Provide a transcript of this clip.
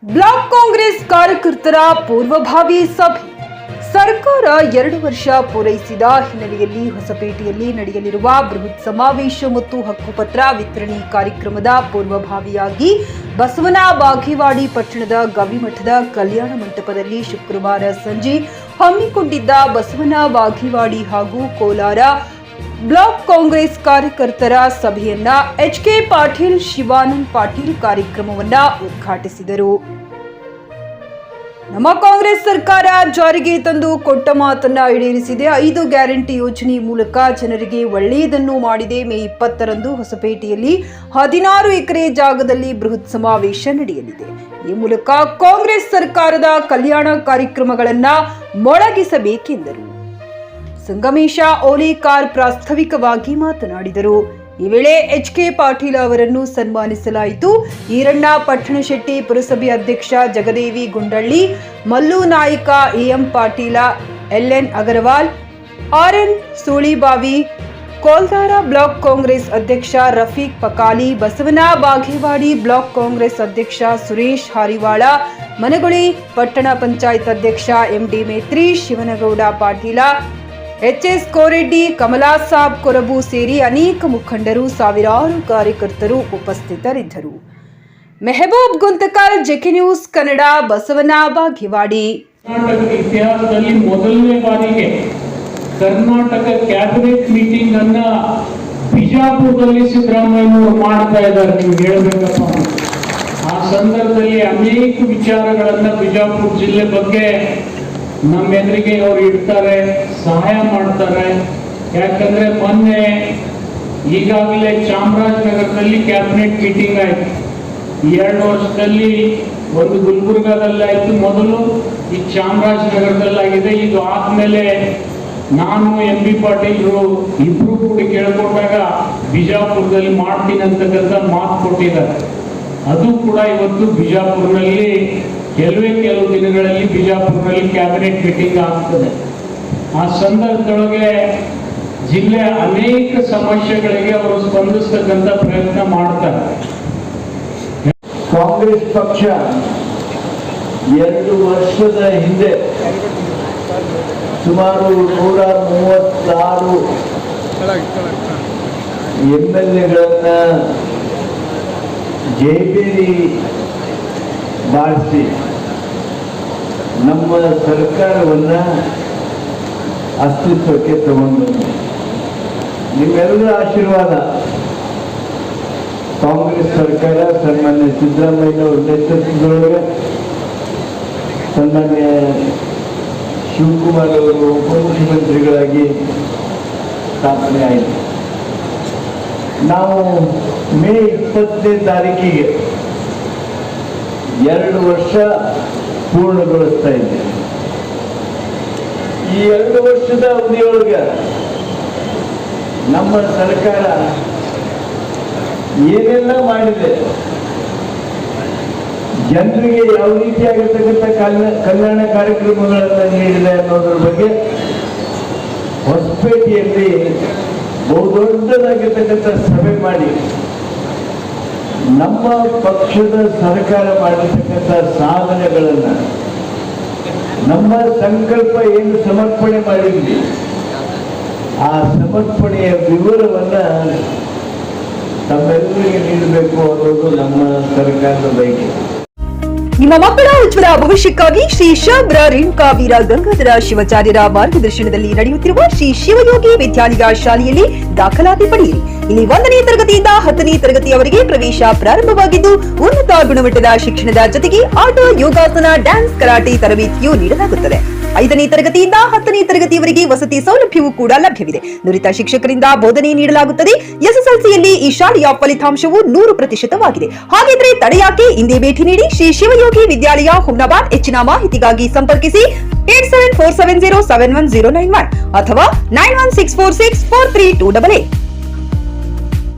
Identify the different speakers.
Speaker 1: Block Congress ಕಾರ್ಯಕರ್ತರ ಪೂರ್ವಭಾವಿ ಸಭೆ. ಸರ್ಕಾರ 2 ವರ್ಷ ಪೂರೈಸಿದ ಹಿನ್ನೆಲೆಯಲ್ಲಿ ಹೊಸಪೇಟೆಯಲ್ಲಿ ನಡೆಯಲಿರುವ ಬೃಹತ್ ಸಮಾವೇಶ ಮತ್ತು ಹಕ್ಕುಪತ್ರ ವಿತರಣೆ ಕಾರ್ಯಕ್ರಮದ ಪೂರ್ವಭಾವಿಯಾಗಿ ಬಸವನ ಬಾಗೇವಾಡಿ ಪಟ್ಟಣದ ಗವಿಮಠದ ಕಲ್ಯಾಣ ಮಂಟಪದಲ್ಲಿ ಶುಕ್ರವಾರ ಸಂಜೆ ಹಮ್ಮಿಕೊಂಡಿದ್ದ ಬಸವನ ಬಾಗೇವಾಡಿ ಹಾಗೂ ಕೋಲಾರ ಬ್ಲಾಕ್ ಕಾಂಗ್ರೆಸ್ ಕಾರ್ಯಕರ್ತರ ಸಭೆಯನ್ನ ಎಚ್.ಕೆ. ಪಾಟೀಲ್, ಶಿವಾನಂದ ಪಾಟೀಲ್ ಕಾರ್ಯಕ್ರಮವನ್ನ ಉದ್ಘಾಟಿಸಿದರು. ನಮ್ಮ ಕಾಂಗ್ರೆಸ್ ಸರ್ಕಾರ ಜಾರಿಗೆ ತಂದು ಕೊಟ್ಟ ಮಾತನ್ನ ಈಡೇರಿಸಿದೆ. 5 ಗ್ಯಾರಂಟಿ ಯೋಜನೆ ಮೂಲಕ ಜನರಿಗೆ ಒಳ್ಳೆಯದನ್ನು ಮಾಡಿದೆ. ಮೇ 20ರಂದು ಹೊಸಪೇಟೆಯಲ್ಲಿ 16 ಎಕರೆ ಜಾಗದಲ್ಲಿ ಬೃಹತ್ ಸಮಾವೇಶ ನಡೆಯಲಿದೆ. ಈ ಮೂಲಕ ಕಾಂಗ್ರೆಸ್ ಸರ್ಕಾರದ ಕಲ್ಯಾಣ ಕಾರ್ಯಕ್ರಮಗಳನ್ನ ಮೊಳಗಿಸಬೇಕೆಂದರು. ಸಂಗಮೇಶ ಓಲೇಕಾರ್ ಪ್ರಾಸ್ತಾವಿಕವಾಗಿ ಮಾತನಾಡಿದರು. ಈ ವೇಳೆ ಎಚ್.ಕೆ. ಪಾಟೀಲ್ ಅವರನ್ನು ಸನ್ಮಾನಿಸಲಾಯಿತು. ಈರಣ್ಣ ಪಟ್ಟಣಶೆಟ್ಟಿ, ಪುರಸಭೆ ಅಧ್ಯಕ್ಷ ಜಗದೇವಿ ಗುಂಡಳ್ಳಿ, ಮಲ್ಲು ನಾಯಕ, M Patil, L N. Agarwal, R N. ಸೂಳಿಬಾವಿ, ಕೋಲ್ದಾರ block Congress ಅಧ್ಯಕ್ಷ ರಫೀಕ್ ಪಕಾಲಿ, ಬಸವನ ಬಾಗೇವಾಡಿ ಬ್ಲಾಕ್ ಕಾಂಗ್ರೆಸ್ ಅಧ್ಯಕ್ಷ ಸುರೇಶ್ ಹಾರಿವಾಳ, ಮನಗುಳಿ ಪಟ್ಟಣ ಪಂಚಾಯತ್ ಅಧ್ಯಕ್ಷ ಎಂ.ಡಿ. ಮೇತ್ರಿ, ಶಿವನಗೌಡ ಪಾಟೀಲ, ಎಚ್.ಎಸ್. ಕೋರೆಡ್ಡಿ, ಕಮಲಾ ಸಾಬ್ ಕೊರಬು ಸೇರಿ ಅನೇಕ ಮುಖಂಡರು, ಸಾವಿರಾರು ಕಾರ್ಯಕರ್ತರು ಉಪಸ್ಥಿತರಿದ್ದರು. Mehboob Guntakal, JK news Kannada, Basavana Bagewadi.
Speaker 2: ಕರ್ನಾಟಕದ ಇತಿಹಾಸದಲ್ಲಿ ಮೊದಲನೇ ಬಾರಿಗೆ ಕರ್ನಾಟಕ ಕ್ಯಾಬಿನೆಟ್ ಮೀಟಿಂಗ್ ಅನ್ನ ಬಿಜಾಪುರದಲ್ಲಿ ಸಿದ್ದರಾಮಯ್ಯನವರು ಮಾಡ್ತಾ ಇದ್ದಾರೆ. ನೀವು ಹೇಳಬೇಕಪ್ಪ, ಆ ಸಂದರ್ಭದಲ್ಲಿ ಅನೇಕ ವಿಚಾರಗಳನ್ನ ಬಿಜಾಪುರ ಜಿಲ್ಲೆ ಬಗ್ಗೆ ನಮ್ಮ ಎದುರಿಗೆ ಅವರು ಇಡ್ತಾರೆ, ಸಹಾಯ ಮಾಡ್ತಾರೆ. ಯಾಕಂದ್ರೆ ಮೊನ್ನೆ ಈಗಾಗಲೇ ಚಾಮರಾಜನಗರದಲ್ಲಿ ಕ್ಯಾಬಿನೆಟ್ ಮೀಟಿಂಗ್ ಆಯ್ತು. 2 ವರ್ಷದಲ್ಲಿ ಒಂದು ಗುಲ್ಬರ್ಗಾದಲ್ಲಾಯ್ತು, ಮೊದಲು ಈ ಚಾಮರಾಜನಗರದಲ್ಲಾಗಿದೆ. ಇದು ಆದ್ಮೇಲೆ ನಾನು ಎಂ.ಬಿ. ಪಾಟೀಲ್ರು ಇಬ್ರು ಕೂಡ ಕೇಳ್ಕೊಂಡಾಗ ಬಿಜಾಪುರದಲ್ಲಿ ಮಾಡ್ತೀನಿ ಅಂತಕ್ಕಂಥ ಮಾತು ಕೊಟ್ಟಿದ್ದಾರೆ. ಅದು ಕೂಡ ಇವತ್ತು ಬಿಜಾಪುರದಲ್ಲಿ ಕೆಲವು ದಿನಗಳಲ್ಲಿ ಬಿಜಾಪುರದಲ್ಲಿ ಕ್ಯಾಬಿನೆಟ್ ಮೀಟಿಂಗ್ ಆಗ್ತದೆ. ಆ ಸಂದರ್ಭದೊಳಗೆ ಜಿಲ್ಲೆಯ ಅನೇಕ ಸಮಸ್ಯೆಗಳಿಗೆ ಅವರು ಸ್ಪಂದಿಸ್ತಕ್ಕಂಥ ಪ್ರಯತ್ನ ಮಾಡ್ತಾರೆ.
Speaker 3: ಕಾಂಗ್ರೆಸ್ ಪಕ್ಷ 2 ವರ್ಷದ ಹಿಂದೆ ಸುಮಾರು 136 MLA-ಗಳನ್ನ ಜೈಬೇರಿ ಬಾರಿಸಿ ನಮ್ಮ ಸರ್ಕಾರವನ್ನ ಅಸ್ತಿತ್ವಕ್ಕೆ ತಗೊಂಡು, ನಿಮ್ಮೆಲ್ಲರ ಆಶೀರ್ವಾದ ಕಾಂಗ್ರೆಸ್ ಸರ್ಕಾರ ಸನ್ಮಾನ್ಯ ಸಿದ್ದರಾಮಯ್ಯನವರ ನೇತೃತ್ವದೊಳಗೆ ಸನ್ಮಾನ್ಯ ಶಿವಕುಮಾರ್ ಅವರು ಉಪಮುಖ್ಯಮಂತ್ರಿಗಳಾಗಿ ಸ್ಥಾಪನೆ ಆಯಿತು. ನಾವು ಮೇ 20ನೇ ತಾರೀಕಿಗೆ 2 ವರ್ಷ ಪೂರ್ಣಗೊಳಿಸ್ತಾ ಇದ್ದೇವೆ. ಈ 2 ವರ್ಷದ ಅವಧಿಯೊಳಗೆ ನಮ್ಮ ಸರ್ಕಾರ ಏನೆಲ್ಲ ಮಾಡಿದೆ, ಜನರಿಗೆ ಯಾವ ರೀತಿಯಾಗಿರ್ತಕ್ಕಂಥ ಕಲ್ಯಾಣ ಕಾರ್ಯಕ್ರಮಗಳನ್ನು ನೀಡಿದೆ ಅನ್ನೋದ್ರ ಬಗ್ಗೆ ಹೊಸಪೇಟೆಯಲ್ಲಿ ಬಹುದೊಡ್ಡದಾಗಿರ್ತಕ್ಕಂಥ ಸಭೆ ಮಾಡಿ ನಮ್ಮ ಪಕ್ಷದ ಸರ್ಕಾರ ಮಾಡಿರ್ತಕ್ಕಂಥ ಸಾಧನೆಗಳನ್ನು, ನಮ್ಮ ಸಂಕಲ್ಪ ಏನು ಸಮರ್ಪಣೆ ಮಾಡಿದ್ವಿ, ಆ ಸಮರ್ಪಣೆಯ ವಿವರವನ್ನ ತಮ್ಮೆಲ್ಲರಿಗೆ ನೀಡಬೇಕು ಅನ್ನೋದು ನಮ್ಮ ಸರ್ಕಾರದ ಬಯಕೆ.
Speaker 1: ನಿಮ್ಮ ಮಕ್ಕಳ ಉಜ್ವಲ ಭವಿಷ್ಯಕ್ಕಾಗಿ ಶ್ರೀ ಶಬ್ರ ರೇಣುಕಾ ವೀರ ಗಂಗಾಧರ ಶಿವಾಚಾರ್ಯರ ಮಾರ್ಗದರ್ಶನದಲ್ಲಿ ನಡೆಯುತ್ತಿರುವ ಶ್ರೀ ಶಿವಯೋಗಿ ವಿದ್ಯಾಲಯ ಶಾಲೆಯಲ್ಲಿ ದಾಖಲಾತಿ ಪಡೆಯಿರಿ. ಇಲ್ಲಿ 1ನೇ ತರಗತಿಯಿಂದ 10ನೇ ತರಗತಿಯವರೆಗೆ ಪ್ರವೇಶ ಪ್ರಾರಂಭವಾಗಿದ್ದು, ಉನ್ನತ ಗುಣಮಟ್ಟದ ಶಿಕ್ಷಣದ ಜೊತೆಗೆ ಆಟ, ಯೋಗಾಸನ, ಡ್ಯಾನ್ಸ್, ಕರಾಟೆ ತರಬೇತಿಯೂ ನೀಡಲಾಗುತ್ತದೆ. 5ನೇ ತರಗತಿಯಿಂದ 10ನೇ ತರಗತಿಯವರೆಗೆ ವಸತಿ ಸೌಲಭ್ಯವೂ ಕೂಡ ಲಭ್ಯವಿದೆ. ನುರಿತ ಶಿಕ್ಷಕರಿಂದ ಬೋಧನೆ ನೀಡಲಾಗುತ್ತದೆ. ಎಸ್ಎಸ್ಎಲ್ಸಿಯಲ್ಲಿ ಈ ಶಾಲೆಯ ಫಲಿತಾಂಶವು 100%ವಾಗಿದೆ. ಹಾಗಿದ್ರೆ ತಡೆಯಾಕೆ? ಇಂದೇ ಭೇಟಿ ನೀಡಿ ಶ್ರೀ ಶಿವಯೋಗಿ ವಿದ್ಯಾಲಯ, ಹುಮ್ನಾಬಾದ್. ಹೆಚ್ಚಿನ ಮಾಹಿತಿಗಾಗಿ ಸಂಪರ್ಕಿಸಿ 8747071091 ಅಥವಾ 9164643288.